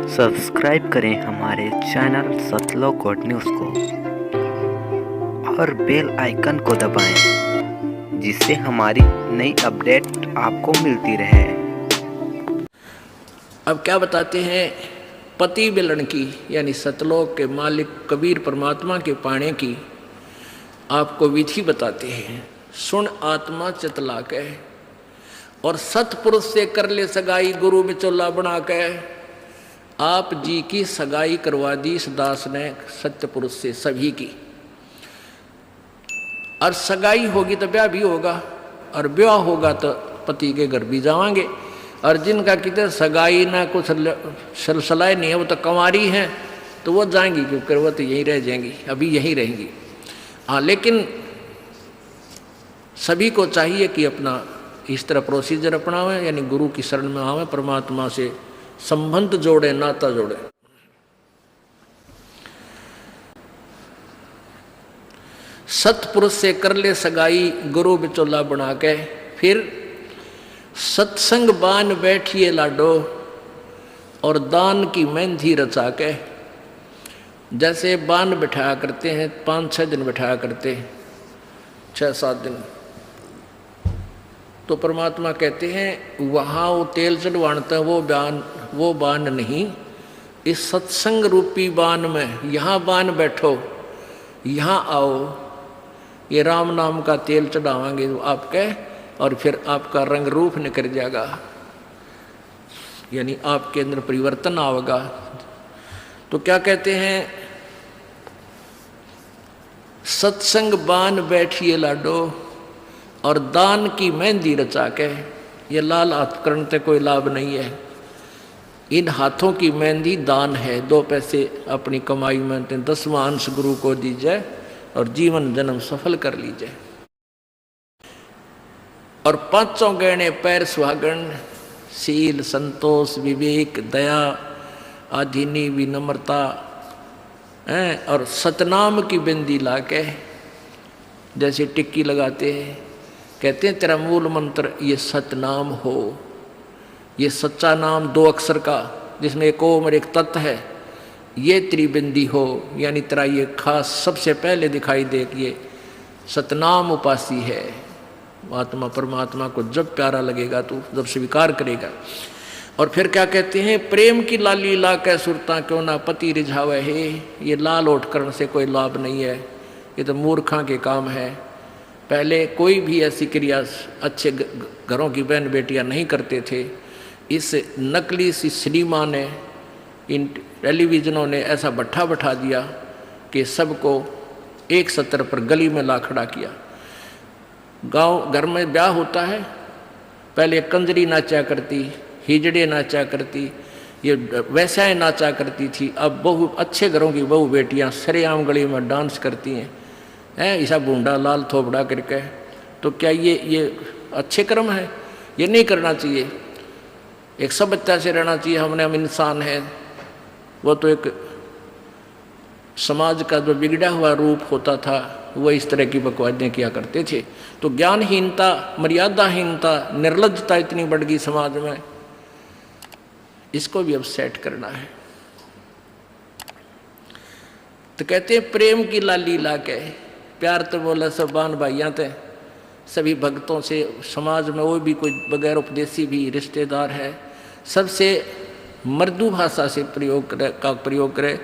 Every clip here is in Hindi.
सब्सक्राइब करें हमारे चैनल सतलोक गॉड न्यूज़ को और बेल आइकन को दबाएं, जिससे हमारी नई अपडेट आपको मिलती रहे। अब क्या बताते हैं, पति बिलन की यानी सतलोक के मालिक कबीर परमात्मा के पाने की आपको विधि बताते हैं। सुन आत्मा चितला के और सतपुरुष से कर ले सगाई, गुरु बिचौला बना के आप जी की सगाई करवा दी इस दास ने सत्य पुरुष से सभी की। और सगाई होगी तो ब्याह भी होगा, और ब्याह होगा तो पति के घर भी जावांगे। और जिनका कितने सगाई ना कुछ सलसलाए नहीं है, वो तो कंवारी हैं, तो वो जाएंगी, क्योंकि वो तो यहीं रह जाएंगी, अभी यहीं रहेंगी। हाँ, लेकिन सभी को चाहिए कि अपना इस तरह प्रोसीजर अपनावें, यानी गुरु की शरण में आवें, परमात्मा से संबंध जोड़े, नाता जोड़े। सतपुरुष से कर ले सगाई, गुरु बिचौला बना के, फिर सत्संग बान बैठिए लाडो और दान की मेहंदी रचा के। जैसे बान बिठाया करते हैं, 5-6 दिन बिठाया करते हैं, 6-7 दिन, तो परमात्मा कहते हैं वहाँ वो तेल चढ़वाता है, वो बान नहीं, इस सत्संग रूपी बान में यहाँ बान बैठो, यहाँ आओ, ये राम नाम का तेल चढ़ावांगे आपके, और फिर आपका रंग रूप निकल जाएगा, यानी आपके अंदर परिवर्तन आएगा। तो क्या कहते हैं, सत्संग बान बैठिए लाडो और दान की मेहंदी रचा के। ये लाल हाथ करने से कोई लाभ नहीं है, इन हाथों की मेहंदी दान है। 2 पैसे अपनी कमाई में 10वां अंश गुरु को दीजिए और जीवन जन्म सफल कर लीजिए। और 5 गहने पैर सुहागन, शील, संतोष, विवेक, दया, आधीनी, विनम्रता, और सतनाम की बिंदी ला के, जैसे टिक्की लगाते हैं, कहते हैं तेरा मूल मंत्र ये सतनाम हो, ये सच्चा नाम 2 अक्षर का, जिसमें एक ओम और एक तत् है, ये तेरी बिंदी हो, यानी तेरा ये खास सबसे पहले दिखाई दे कि ये सतनाम उपासी है। आत्मा परमात्मा को जब प्यारा लगेगा तो जब स्वीकार करेगा। और फिर क्या कहते हैं, प्रेम की लाली ला के सुरता क्यों ना पति रिझावे है। ये लाल ओठ करने से कोई लाभ नहीं है, ये तो मूर्खा के काम है। पहले कोई भी ऐसी क्रिया अच्छे घरों की बहन बेटियां नहीं करते थे। इस नकली सी सिनेमा ने, इन टेलीविज़नों ने ऐसा भट्ठा बैठा दिया कि सबको एक सत्र पर गली में ला खड़ा किया। गांव घर में ब्याह होता है, पहले कंजरी नाचा करती, हिजड़े नाचा करती, ये वैसाएं नाचा करती थी। अब बहु अच्छे घरों की बहू बेटियां सरेआम गली में डांस करती हैं, ऐसा बूंदा लाल थोपड़ा करके। तो क्या ये अच्छे कर्म है? ये नहीं करना चाहिए। एक सभ्यता से रहना चाहिए। हम इंसान हैं, वो तो एक समाज का जो बिगड़ा हुआ रूप होता था, वो इस तरह की बकवादियाँ किया करते थे। तो ज्ञानहीनता, मर्यादाहीनता, निर्लज्जता इतनी बढ़ गई समाज में, इसको भी अब सेट करना है। तो कहते हैं प्रेम की लाली ला के, प्यार तो बोला सब बान भाइयाँ थे, सभी भक्तों से, समाज में वो भी कोई बगैर उपदेशी भी रिश्तेदार है, सबसे मृदु भाषा से प्रयोग करे,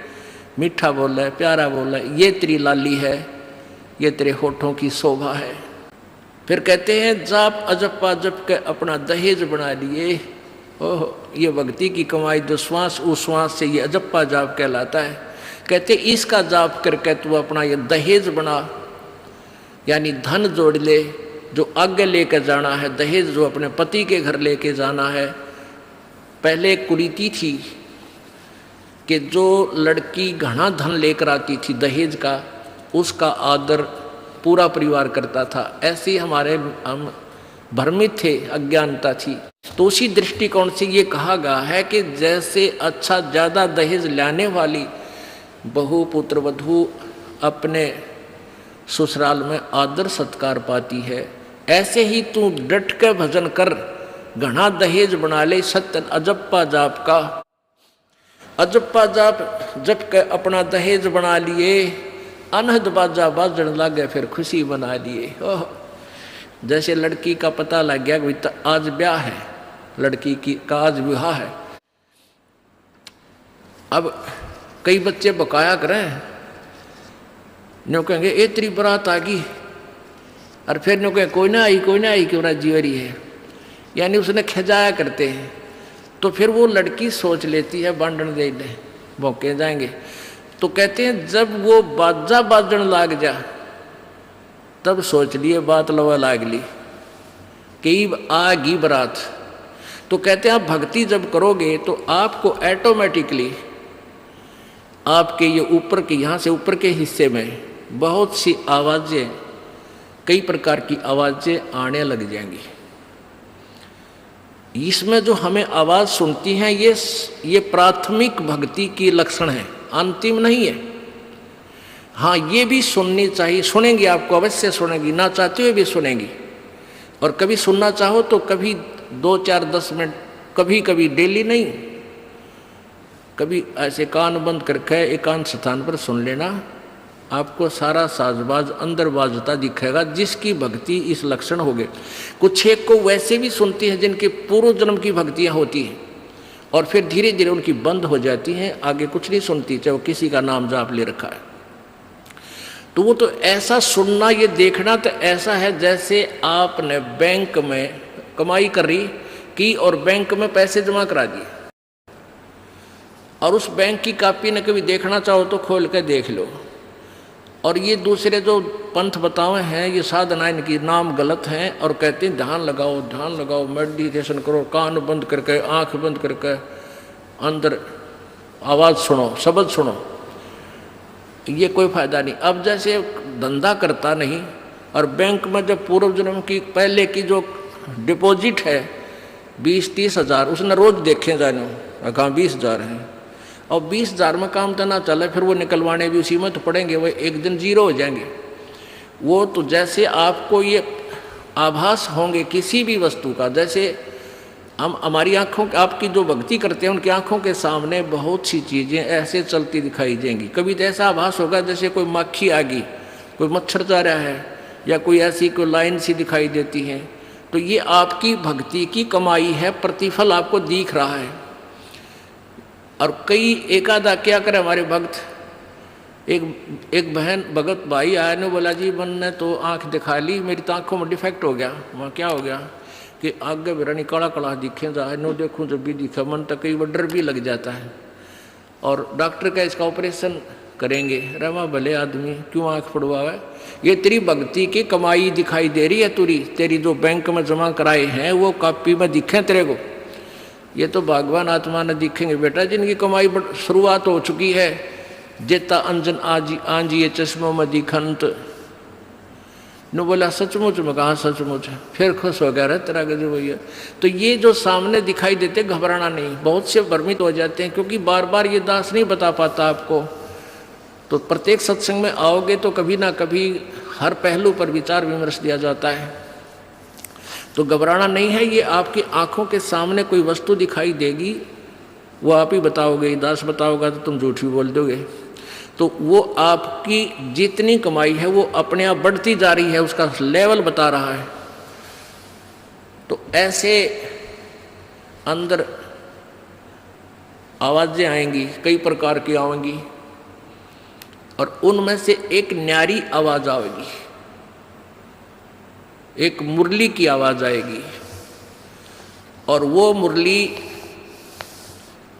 मीठा बोल है, प्यारा बोल है, ये तेरी लाली है, ये तेरे होठों की शोभा है। फिर कहते हैं जाप अजप्पा जप के अपना दहेज बना लिए। ओह, ये भक्ति की कमाई जो श्वास उश्वास से ये अजप्पा जाप कहलाता है। कहते इसका जाप करके तू अपना ये दहेज बना, यानी धन जोड़ ले, जो आगे लेकर जाना है, दहेज जो अपने पति के घर लेके जाना है। पहले कुरीति थी कि जो लड़की घना धन लेकर आती थी दहेज का, उसका आदर पूरा परिवार करता था। ऐसे हमारे हम भ्रमित थे, अज्ञानता थी। तो उसी दृष्टिकोण से ये कहा गया है कि जैसे अच्छा ज़्यादा दहेज लाने वाली बहु पुत्र वधू अपने ससुराल में आदर सत्कार पाती है, ऐसे ही तू डट के भजन कर, घना दहेज बना ले सत्य अजप्पा जाप का, अजप्पा जाप जप के अपना दहेज बना लिए, अनहद बाजा बाजन लागे फिर खुशी बना लिए। ओह, जैसे लड़की का पता लग गया कि आज ब्याह है, लड़की की का आज विवाह है। अब कई बच्चे बकाया करें, न्यों कहेंगे ए तेरी बारात आ गई, और फिर न्यों कहें कोई ना आई क्यों ना जीवरी है, यानी उसने खजाया करते हैं। तो फिर वो लड़की सोच लेती है बांधन दे ले भौंके जाएंगे। तो कहते हैं जब वो बाजा बाजन लाग जा तब सोच लिए बात लवा लाग ली कि आ गई बारात। तो कहते हैं आप भक्ति जब करोगे तो आपको ऑटोमेटिकली आपके ये ऊपर के यहाँ से ऊपर के हिस्से में बहुत सी आवाज़ें, कई प्रकार की आवाज़ें आने लग जाएंगी। इसमें जो हमें आवाज़ सुनती हैं ये प्राथमिक भक्ति की लक्षण है, अंतिम नहीं है। हाँ, ये भी सुननी चाहिए, सुनेंगी, आपको अवश्य सुनेंगी, ना चाहते हुए भी सुनेंगी। और कभी सुनना चाहो तो कभी 2, 4, 10 मिनट, कभी कभी डेली नहीं, कभी ऐसे कान बंद करके एकांत स्थान पर सुन लेना, आपको सारा साजबाज अंदर बाजता दिखेगा, जिसकी भक्ति इस लक्षण हो गए। कुछ एक को वैसे भी सुनती हैं जिनके पूर्व जन्म की भक्तियाँ होती हैं और फिर धीरे धीरे उनकी बंद हो जाती हैं, आगे कुछ नहीं सुनती, चाहे वो किसी का नाम जाप ले रखा है। तो वो तो ऐसा सुनना, ये देखना तो ऐसा है जैसे आपने बैंक में कमाई करी की और बैंक में पैसे जमा करा दिए, और उस बैंक की कापी ने कभी देखना चाहो तो खोल के देख लो। और ये दूसरे जो पंथ बताए हैं, ये साधना इनकी नाम गलत हैं, और कहते हैं ध्यान लगाओ, मेडिटेशन करो, कान बंद करके, आंख बंद करके, अंदर आवाज़ सुनो, शब्द सुनो, ये कोई फायदा नहीं। अब जैसे धंधा करता नहीं और बैंक में जब पूर्व जन्म की पहले की जो डिपॉजिट है 20-30 हज़ार, उसने रोज देखे जाने कहाँ 20 हज़ार हैं, और 20 हज़ार में काम तो ना चले, फिर वो निकलवाने भी उसी में तो पड़ेंगे, वो एक दिन जीरो हो जाएंगे। वो तो जैसे आपको ये आभास होंगे किसी भी वस्तु का, जैसे हम हमारी आँखों, आपकी जो भक्ति करते हैं उनकी आँखों के सामने बहुत सी चीज़ें ऐसे चलती दिखाई देंगी। कभी तो ऐसा आभास होगा जैसे कोई मक्खी आ गई, कोई मच्छर जा रहा है, या कोई ऐसी कोई लाइन सी दिखाई देती है। तो ये आपकी भक्ति की कमाई है, प्रतिफल आपको दिख रहा है। और कई एक आधा क्या करे हमारे भक्त, एक बहन भगत भाई आया ने बोला जी मैंने तो आँख दिखा ली, मेरी तो आँखों में डिफेक्ट हो गया। वहाँ क्या हो गया कि आगे बेरानी काला काला दिखे जा, नो देखूँ जब भी दिखा, मन तक कई बार डर भी लग जाता है। और डॉक्टर का इसका ऑपरेशन करेंगे, रमा भले आदमी क्यों आँख फुड़वावे, ये तेरी भक्ति की कमाई दिखाई दे रही है, तेरी जो बैंक में जमा कराए हैं वो कापी में दिखे तेरे को, ये तो भगवान आत्मा ने दिखेंगे बेटा, जिनकी कमाई शुरुआत हो चुकी है। जेता अंजन आंजी ये चश्मों में दिखंत न बोला सचमुच में, कहा सचमुच, फिर खुश हो गया रहे तेरा गजब भैया। तो ये जो सामने दिखाई देते घबराना नहीं, बहुत से भ्रमित हो जाते हैं क्योंकि बार बार ये दास नहीं बता पाता आपको। तो प्रत्येक सत्संग में आओगे तो कभी ना कभी हर पहलू पर विचार विमर्श दिया जाता है। तो घबराना नहीं है, ये आपकी आंखों के सामने कोई वस्तु दिखाई देगी, वो आप ही बताओगे, दास बताओगा तो तुम झूठ भी बोल दोगे। तो वो आपकी जितनी कमाई है वो अपने आप बढ़ती जा रही है, उसका लेवल बता रहा है। तो ऐसे अंदर आवाज़ें आएंगी, कई प्रकार की आएंगी, और उनमें से एक न्यारी आवाज़ आएगी, एक मुरली की आवाज़ आएगी। और वो मुरली,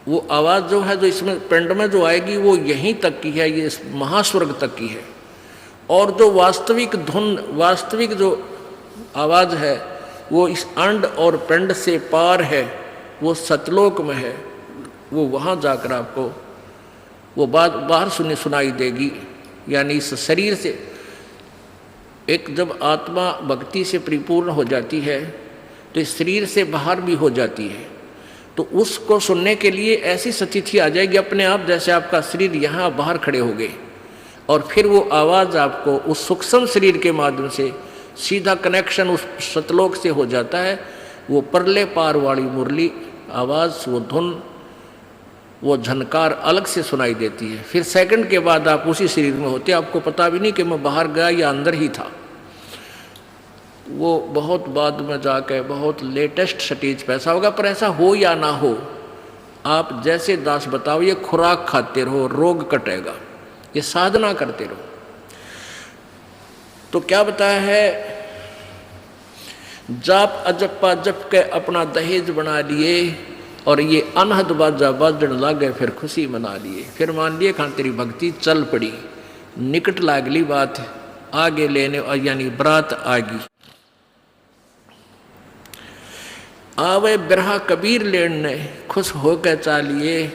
वो आवाज़ जो है, जो इसमें पिंड में जो आएगी वो यहीं तक की है, ये महास्वर्ग तक की है। और जो वास्तविक धुन, वास्तविक जो आवाज़ है वो इस अंड और पिंड से पार है, वो सतलोक में है। वो वहाँ जाकर आपको वो बात बाहर सुनाई देगी। यानी इस शरीर से एक जब आत्मा भक्ति से परिपूर्ण हो जाती है तो इस शरीर से बाहर भी हो जाती है। तो उसको सुनने के लिए ऐसी स्थिति आ जाएगी अपने आप, जैसे आपका शरीर यहाँ बाहर खड़े हो गए, और फिर वो आवाज़ आपको उस सूक्ष्म शरीर के माध्यम से सीधा कनेक्शन उस सतलोक से हो जाता है। वो परले पार वाली मुरली आवाज़, वो धुन वो झनकार अलग से सुनाई देती है। फिर सेकंड के बाद आप उसी शरीर में होते, आपको पता भी नहीं कि मैं बाहर गया या अंदर ही था। वो बहुत बाद में जाके बहुत लेटेस्ट स्टेज पे ऐसा होगा, पर ऐसा हो या ना हो, आप जैसे दास बताओ, ये खुराक खाते रहो, रोग कटेगा, ये साधना करते रहो। तो क्या बताया है, जाप अजप्पा जप के अपना दहेज बना लिए और ये अनहद बाजा बाजन लागे, फिर खुशी मना लिए। फिर मान लिए खान तेरी भक्ति चल पड़ी, निकट लागली बात आगे लेने, यानी बरात आगी। आवे बिरहा कबीर लेने, खुश होकर चालिए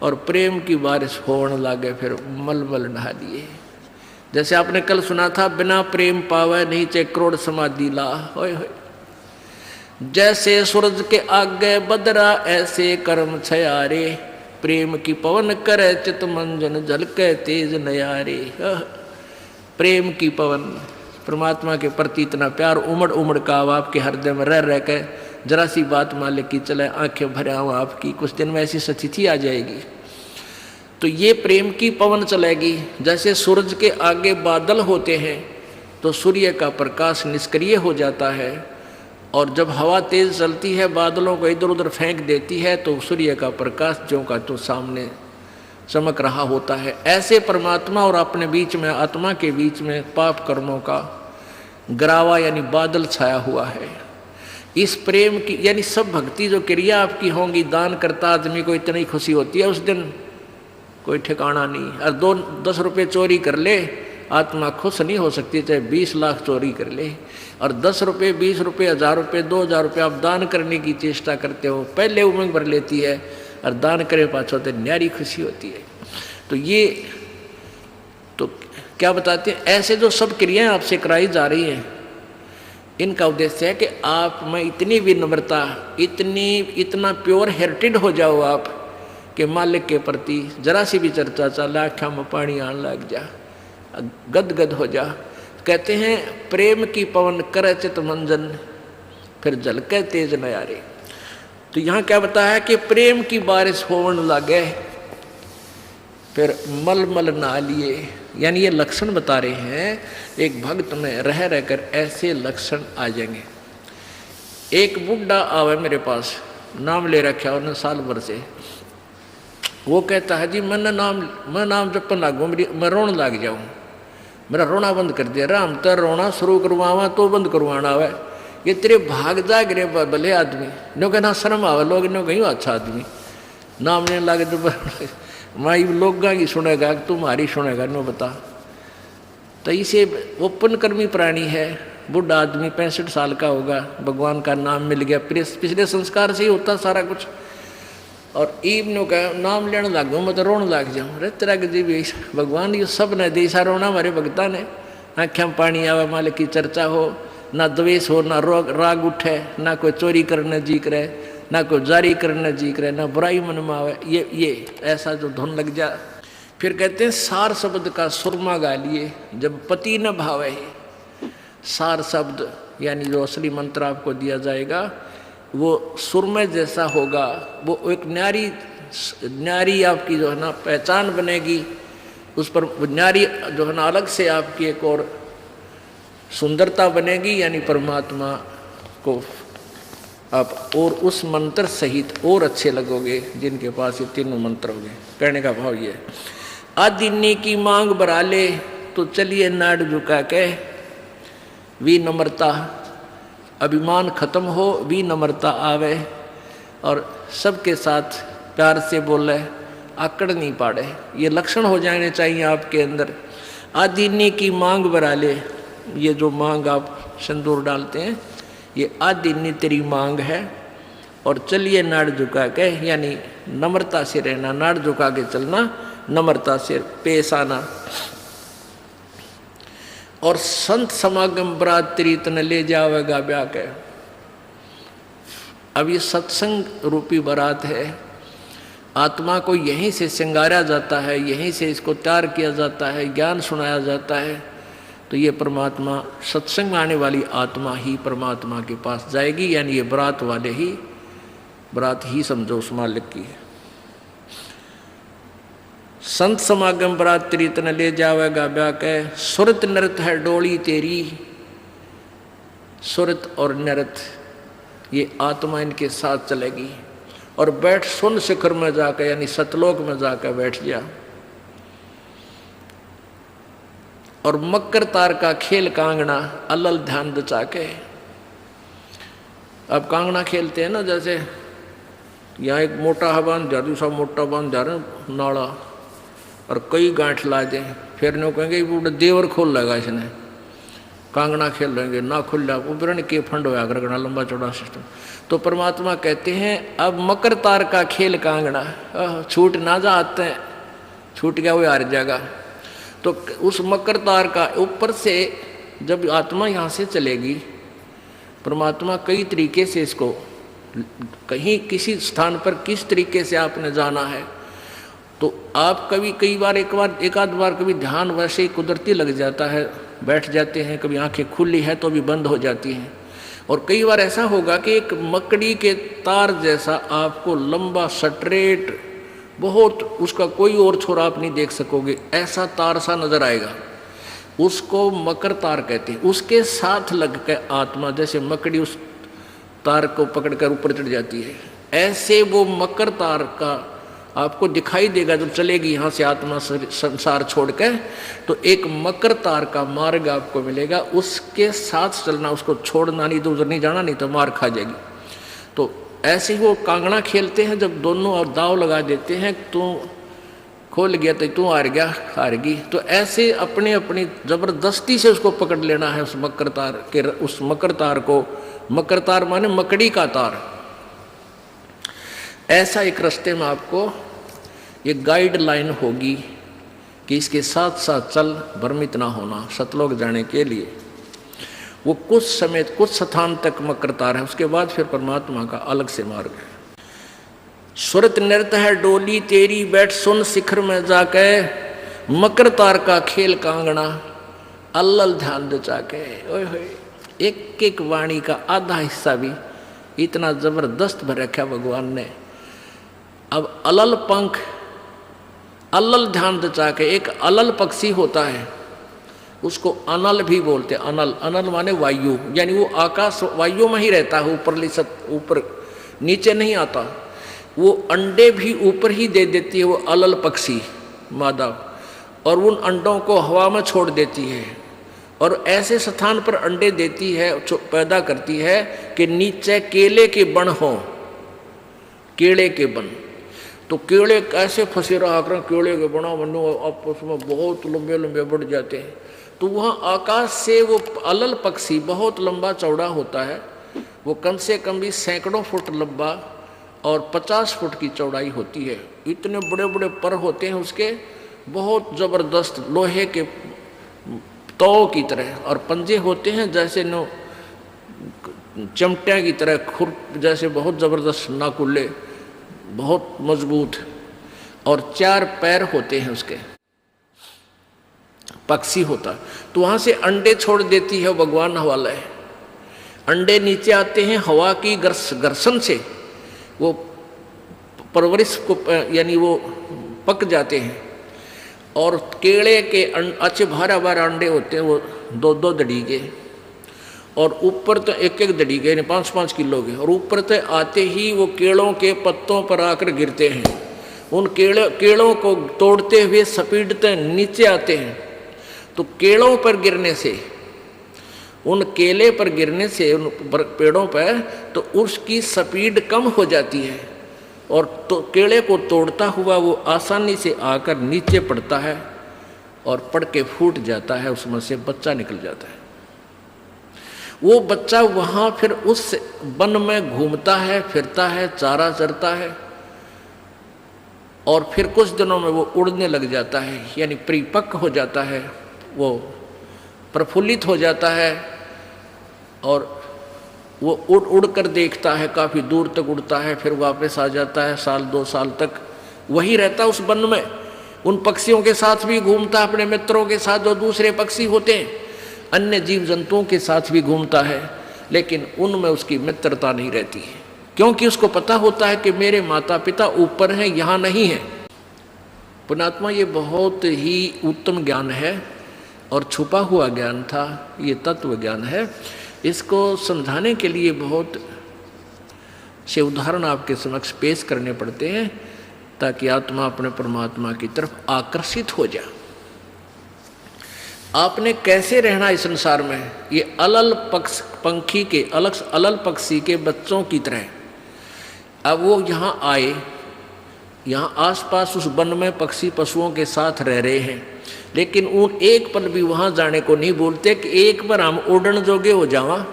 और प्रेम की बारिश होने लागे, फिर मलमल नहा लिए। जैसे आपने कल सुना था, बिना प्रेम पावे नहीं चे करोड़ समाधि ला। होय होय, जैसे सूरज के आगे बदरा ऐसे कर्म छयारे, प्रेम की पवन करे चित मंजन झलके तेज नयारे। प्रेम की पवन, परमात्मा के प्रति इतना प्यार उमड़ उमड़ का अब आपके हृदय में रह के, जरा सी बात मालिक की चले आंखें भरे आऊँ आपकी, कुछ दिन में ऐसी स्थिति आ जाएगी। तो ये प्रेम की पवन चलेगी। जैसे सूरज के आगे बादल होते हैं तो सूर्य का प्रकाश निष्क्रिय हो जाता है, और जब हवा तेज चलती है बादलों को इधर उधर फेंक देती है तो सूर्य का प्रकाश ज्यों का तो सामने चमक रहा होता है। ऐसे परमात्मा और अपने बीच में, आत्मा के बीच में पाप कर्मों का गरावा यानी बादल छाया हुआ है। इस प्रेम की यानी सब भक्ति जो क्रिया आपकी होंगी, दान करता आदमी को इतनी खुशी होती है उस दिन कोई ठिकाना नहीं। और 10 रुपये चोरी कर ले, आत्मा खुश नहीं हो सकती, चाहे 20 लाख चोरी कर ले। और 10 रुपये, 20 रुपये, 1000 रुपये, 2000 रुपये आप दान करने की चेष्टा करते हो, पहले उमंग भर लेती है, और दान करे पाछो तो न्यारी खुशी होती है। तो ये तो क्या बताते हैं, ऐसे जो सब क्रियाएं आपसे कराई जा रही हैं, इनका उद्देश्य है कि आप में इतनी विनम्रता, इतना प्योर हार्टेड हो जाओ आप कि मालिक के प्रति जरा सी भी चर्चा चला आँखों में पानी आने लग जा, गदगद हो जा। कहते हैं प्रेम की पवन करे चित मंजन, फिर झलके तेज नयारे। तो यहाँ क्या बताया कि प्रेम की बारिश होने लगे, फिर मलमल नहा लिए। यानी ये लक्षण बता रहे हैं, एक भक्त में रह रहकर ऐसे लक्षण आ जाएंगे। एक बुढ़ा आवे मेरे पास, नाम ले रखा उन्हें साल भर से। वो कहता है जी मैं नाम जपन लागू, मैं रोने लग जाऊँ, मेरा रोना बंद कर दिया। राम तो रोना शुरू करवावा तो बंद करवाना आवे, ये तेरे भाग जाग रे भले आदमी। नो कहना शर्म आवे, लोग नो कहीं अच्छा आदमी नाम लेने लगे तो माई लोग की सुनेगा तुम्हारी सुनेगा, नो बता। तो इसे ओपन कर्मी प्राणी है, बुढ़ा आदमी 65 साल का होगा, भगवान का नाम मिल गया, पिछले संस्कार से ही होता सारा कुछ। और ईब नो कह नाम लेने लग गूँ, मैं तो रोने लग जाऊँ। अरे तेरा जी भी भगवान ये सब ने देसा रोना हमारे भगता ने, आँखें में पानी आवे, मालिक की चर्चा हो, ना द्वेष हो, ना राग उठे, ना कोई चोरी करने जी करे, ना कोई जारी करने जी करे, ना बुराई मन में आवे। ये ऐसा जो धुन लग जा। फिर कहते हैं सार शब्द का सुरमा गा लिए, जब पति न भावे। सार शब्द यानी जो असली मंत्र आपको दिया जाएगा वो सुरमय जैसा होगा, वो एक न्यारी आपकी जो है ना पहचान बनेगी, उस पर न्यारी जो है ना अलग से आपकी एक और सुंदरता बनेगी। यानी परमात्मा को आप और उस मंत्र सहित और अच्छे लगोगे जिनके पास ये तीनों मंत्र होंगे। कहने का भाव ये, आदिन्नी की मांग बरा ले तो चलिए नाड़ झुका के, विनम्रता, अभिमान खत्म हो, विनम्रता आवे, और सबके साथ प्यार से बोले, आकड़ नहीं पाड़े। ये लक्षण हो जाने चाहिए आपके अंदर। आदिन्नी की मांग बरा ले, ये जो मांग आप सिंदूर डालते हैं ये आदिन्नी तेरी मांग है। और चलिए नाड़ झुका के, यानी नम्रता से रहना, नाड़ झुका के चलना, नम्रता से पेश आना। और संत समागम बरात तेरी तन ले जावेगा ब्याह के। अब ये सत्संग रूपी बारात है, आत्मा को यहीं से श्रृंगारा जाता है, यहीं से इसको तैयार किया जाता है, ज्ञान सुनाया जाता है। तो ये परमात्मा, सत्संग में आने वाली आत्मा ही परमात्मा के पास जाएगी। यानी ये बरात वाले ही, बरात ही समझो उस मालिक की है। संत समागम बरातरी तन ले जावेगा ब्याह के, सुरत नृत है डोली तेरी। सुरत और नृत ये आत्मा इनके साथ चलेगी और बैठ सुन शिखर में जाकर यानी सतलोक में जाकर बैठ जा। और मकर तार का खेल कांगना अलल ध्यान दचा के। अब कांगना खेलते हैं ना, जैसे यहाँ एक मोटा बांध जा, दूसरा मोटा बांध जा रहे नाला और कई गांठ ला दें, फिर नहीं कहेंगे पूरा देवर खोल लेगा इसने, कांगना खेल लेंगे ना खुल जा उपरण के फंड होया करना लंबा चौड़ा सिस्टम। तो परमात्मा कहते हैं अब मकर तार का खेल कांगना, छूट ना जा आते हैं, छूट गया वो हार जाएगा। तो उस मकर तार का ऊपर से जब आत्मा यहाँ से चलेगी, परमात्मा कई तरीके से इसको कहीं किसी स्थान पर किस तरीके से आपने जाना है, तो आप कई बार एक आध बार कभी ध्यान वैसे ही कुदरती लग जाता है, बैठ जाते हैं, कभी आंखें खुली है तो भी बंद हो जाती हैं। और कई बार ऐसा होगा कि एक मकड़ी के तार जैसा आपको लंबा स्ट्रेट बहुत, उसका कोई और छोरा आप नहीं देख सकोगे, ऐसा तार सा नजर आएगा, उसको मकर तार कहते हैं। उसके साथ लग के आत्मा जैसे मकड़ी उस तार को पकड़कर ऊपर चढ़ जाती है, ऐसे वो मकर तार का आपको दिखाई देगा जब चलेगी यहाँ से आत्मा संसार छोड़ के। तो एक मकर तार का मार्ग आपको मिलेगा, उसके साथ चलना, उसको छोड़ना नहीं, तो उधर नहीं जाना, नहीं तो मार खा जाएगी। तो ऐसे ही वो कांगड़ा खेलते हैं, जब दोनों और दाव लगा देते हैं, तू खोल गया तो तू हार गया, हारगी। तो ऐसे अपने अपनी जबरदस्ती से उसको पकड़ लेना है उस मकर तार के, उस मकर तार को। मकर तार माने मकड़ी का तार। ऐसा एक रास्ते में आपको ये गाइडलाइन होगी कि इसके साथ साथ चल, भ्रमित ना होना सतलोक जाने के लिए। वो कुछ समय कुछ स्थान तक मकर तार है, उसके बाद फिर परमात्मा का अलग से मार्ग है। सुरत नृत्य है डोली तेरी, बैठ सुन शिखर में जाके, मकर तार का खेल कांगना अल्लल ध्यान दचा के। ओए होए, एक एक वाणी का आधा हिस्सा भी इतना जबरदस्त भर रखा भगवान ने। अब अलल पंख, अल्लल ध्यान दचा के, एक अलल पक्षी होता है, उसको अनल भी बोलते हैं। अनल, अनल माने वायु, यानी वो आकाश वायु में ही रहता है, ऊपर नीचे नहीं आता। वो अंडे भी ऊपर ही दे देती है वो अलल पक्षी मादा, और उन अंडों को हवा में छोड़ देती है और ऐसे स्थान पर अंडे देती है, पैदा करती है कि नीचे केले के बन हो, केले के बन। तो केले कैसे फंसे रहा कर, केले के बना बनो आपस में बहुत लंबे लंबे बढ़ जाते हैं। तो वहाँ आकाश से वो अलल पक्षी बहुत लंबा चौड़ा होता है, वो कम से कम भी सैकड़ों फुट लंबा और 50 फुट की चौड़ाई होती है। इतने बड़े बड़े पर होते हैं उसके, बहुत ज़बरदस्त लोहे के तौ की तरह, और पंजे होते हैं जैसे नो चमटिया की तरह, खुर जैसे बहुत ज़बरदस्त नाकुल्ले, बहुत मजबूत, और 4 पैर होते हैं उसके, पक्षी होता। तो वहाँ से अंडे छोड़ देती है भगवान हवाला है। अंडे नीचे आते हैं हवा की घर्षण से, वो परवरिश को यानी वो पक जाते हैं। और केले के अच्छे भारा भारा अंडे होते हैं, वो 2-2 दड़ी के, और ऊपर तो 1-1 दड़ी के, 5-5 किलो के, और ऊपर तो आते ही वो केलों के पत्तों पर आकर गिरते हैं। उन केलों को तोड़ते हुए सपीटते नीचे आते हैं। तो केलों पर गिरने से, उन केले पर गिरने से उन पेड़ों पर, तो उसकी स्पीड कम हो जाती है, और तो केले को तोड़ता हुआ वो आसानी से आकर नीचे पड़ता है और पड़ के फूट जाता है, उसमें से बच्चा निकल जाता है। वो बच्चा वहाँ फिर उस वन में घूमता है, फिरता है, चारा चरता है, और फिर कुछ दिनों में वो उड़ने लग जाता है, यानी परिपक्व हो जाता है, वो प्रफुल्लित हो जाता है, और वो उड़ कर देखता है, काफ़ी दूर तक उड़ता है, फिर वापस आ जाता है, 1-2 साल तक वही रहता है उस वन में। उन पक्षियों के साथ भी घूमता है, अपने मित्रों के साथ जो दूसरे पक्षी होते हैं, अन्य जीव जंतुओं के साथ भी घूमता है, लेकिन उनमें उसकी मित्रता नहीं रहती है, क्योंकि उसको पता होता है कि मेरे माता पिता ऊपर हैं, यहाँ नहीं है। पुण्यात्मा, ये बहुत ही उत्तम ज्ञान है और छुपा हुआ ज्ञान था, ये तत्व ज्ञान है। इसको समझाने के लिए बहुत से उदाहरण आपके समक्ष पेश करने पड़ते हैं ताकि आत्मा अपने परमात्मा की तरफ आकर्षित हो जाए। आपने कैसे रहना इस संसार में, ये अलल पंखी के अलल पक्षी के बच्चों की तरह। अब वो यहाँ आए, यहाँ आसपास उस वन में पक्षी पशुओं के साथ रह रहे हैं, लेकिन उन एक पल भी वहाँ जाने को नहीं बोलते कि एक बार हम उड़न जोगे हो जावा,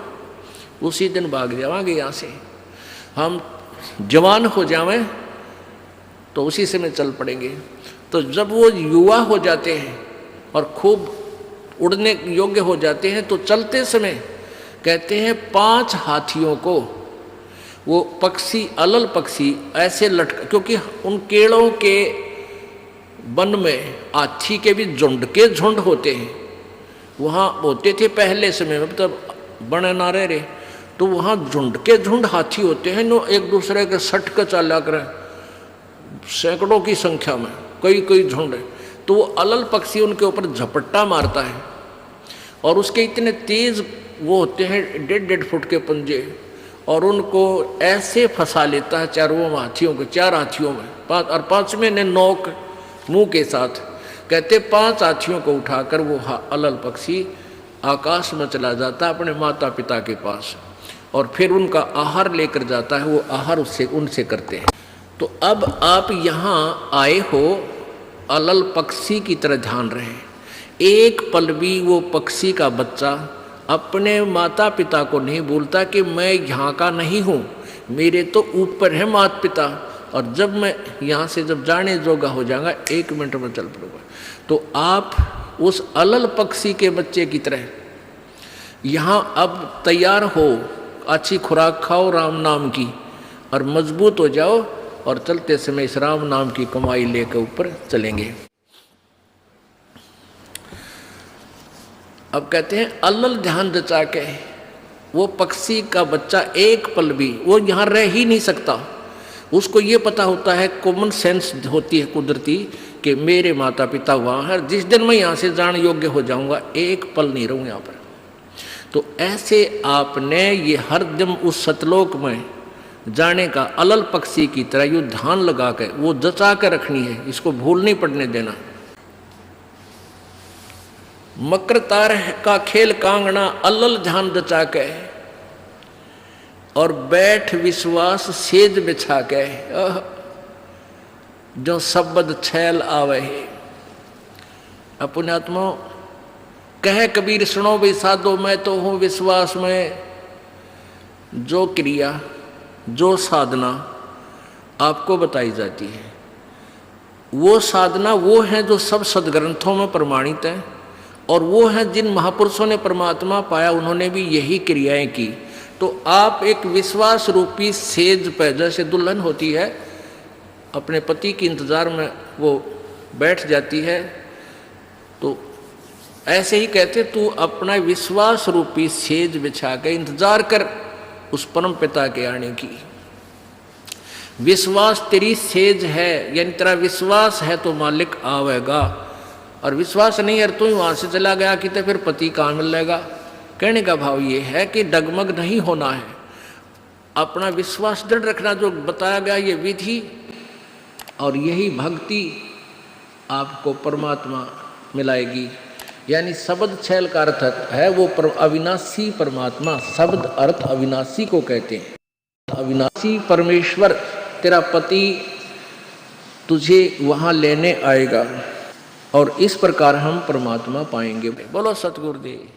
उसी दिन भाग जावांगे यहाँ से, हम जवान हो जावें तो उसी से में चल पड़ेंगे। तो जब वो युवा हो जाते हैं और खूब उड़ने योग्य हो जाते हैं तो चलते समय कहते हैं 5 हाथियों को वो पक्षी अलल पक्षी ऐसे लटका, क्योंकि उन केड़ों के वन में हाथी के भी झुंड के झुंड होते हैं, वहाँ होते थे पहले समय में, तब बने ना रहे, तो वहाँ झुंड के झुंड हाथी होते हैं, नो एक दूसरे के सट कर चला कर सैकड़ों की संख्या में, कई झुंड। तो वो अलल पक्षी उनके ऊपर झपट्टा मारता है और उसके इतने तेज वो होते हैं 1.5 फुट के पंजे, और उनको ऐसे फंसा लेता है चारों हाथियों को, 4 हाथियों में, 5 और 5वें ने नोक मुंह के साथ। कहते 5 हाथियों को उठाकर वो अलल पक्षी आकाश में चला जाता है अपने माता पिता के पास, और फिर उनका आहार लेकर जाता है, वो आहार उससे उनसे करते हैं। तो अब आप यहाँ आए हो, अलल पक्षी की तरह ध्यान रहे। एक पल भी वो पक्षी का बच्चा अपने माता पिता को नहीं बोलता कि मैं यहाँ का नहीं हूँ, मेरे तो ऊपर है माता पिता, और जब मैं यहाँ से जब जाने जोगा हो जाऊंगा 1 मिनट में चल पड़ूंगा। तो आप उस अलल पक्षी के बच्चे की तरह यहाँ अब तैयार हो, अच्छी खुराक खाओ राम नाम की, और मजबूत हो जाओ, और चलते समय इस राम नाम की कमाई लेकर ऊपर चलेंगे। अब कहते हैं अलल ध्यान जचा के वो पक्षी का बच्चा एक पल भी वो यहाँ रह ही नहीं सकता। उसको ये पता होता है, कॉमन सेंस होती है कुदरती, कि मेरे माता पिता वहाँ है, जिस दिन मैं यहाँ से जाने योग्य हो जाऊँगा एक पल नहीं रहूँ यहाँ पर। तो ऐसे आपने ये हर दिन उस सतलोक में जाने का अलल पक्षी की तरह यू ध्यान लगा के वो जचा के रखनी है, इसको भूल नहीं पड़ने देना। मकर तार का खेल कांगना अलल ध्यान जचा के, और बैठ विश्वास सेज बिछा के, जो शब्द छैल आवे है। पुण्यात्मा कहे कबीर सुनो भी साधो, मैं तो हूँ विश्वास में। जो क्रिया जो साधना आपको बताई जाती है, वो साधना वो है जो सब सदग्रंथों में प्रमाणित है, और वो है जिन महापुरुषों ने परमात्मा पाया, उन्होंने भी यही क्रियाएं की। तो आप एक विश्वास रूपी सेज पे, जैसे दुल्हन होती है अपने पति के इंतजार में वो बैठ जाती है, तो ऐसे ही कहते तू अपना विश्वास रूपी सेज बिछा के इंतजार कर उस परम पिता के आने की। विश्वास तेरी सेज है, यानी तेरा विश्वास है तो मालिक आवेगा, और विश्वास नहीं है तू वहां से चला गया कि तो फिर पति कहाँ मिलेगा। कहने का भाव ये है कि डगमग नहीं होना है, अपना विश्वास दृढ़ रखना, जो बताया गया ये विधि, और यही भक्ति आपको परमात्मा मिलाएगी। यानी शब्द छैल का अर्थ है वो अविनाशी परमात्मा, शब्द अर्थ अविनाशी को कहते हैं। अविनाशी परमेश्वर तेरा पति तुझे वहाँ लेने आएगा, और इस प्रकार हम परमात्मा पाएंगे। बोलो सतगुरुदेव।